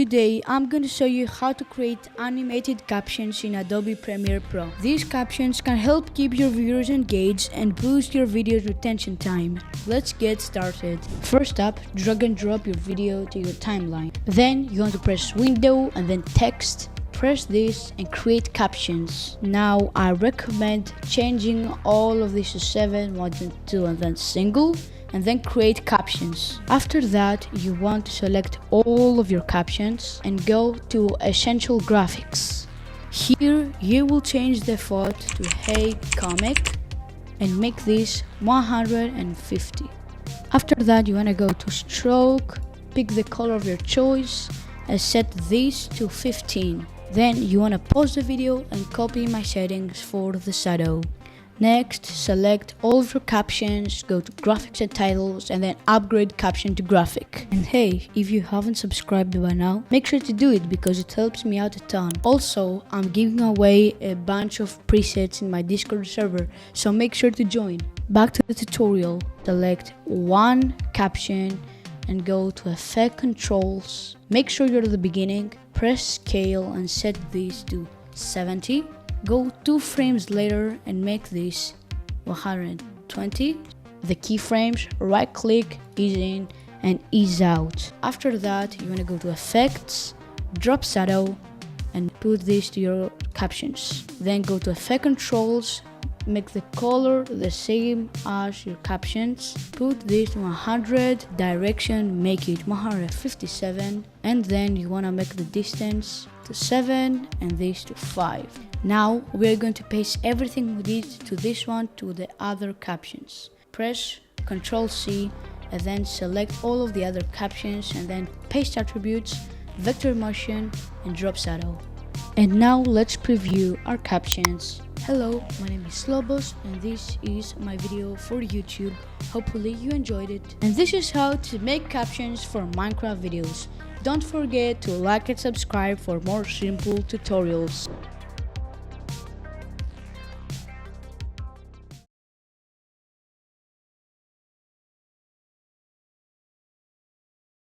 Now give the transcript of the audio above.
Today I'm going to show you how to create animated captions in Adobe Premiere Pro. These captions can help keep your viewers engaged and boost your video's retention time. Let's get started. First up, drag and drop your video to your timeline. Then you want to press Window and then Text. Press this and create captions. Now I recommend changing all of these to 7, 1, 2 and then single, and then create captions. After that, you want to select all of your captions and go to Essential Graphics. Here you will change the font to Hey Comic and make this 150. After that, you want to go to Stroke, pick the color of your choice and set this to 15. Then you want to pause the video and copy my settings for the shadow. Next, select all of your captions, go to Graphics and Titles, and then upgrade caption to graphic. And hey, if you haven't subscribed by now, make sure to do it because it helps me out a ton. Also, I'm giving away a bunch of presets in my Discord server, so make sure to join. Back to the tutorial, select one caption and go to Effect Controls. Make sure you're at the beginning, press Scale and set this to 70. Go 2 frames later and make this 120. The keyframes, right click, ease in and ease out. After that, you want to go to Effects, drop shadow and put this to your captions. Then go to Effect Controls, make the color the same as your captions. Put this to 100, direction make it 157, and then you want to make the distance to 7 and this to 5. Now we're going to paste everything we did to this one to the other captions. Press Ctrl C and then select all of the other captions and then paste attributes, vector motion and drop shadow. And now let's preview our captions. Hello, my name is Slobos and this is my video for YouTube. Hopefully you enjoyed it. And this is how to make captions for Minecraft videos. Don't forget to like and subscribe for more simple tutorials.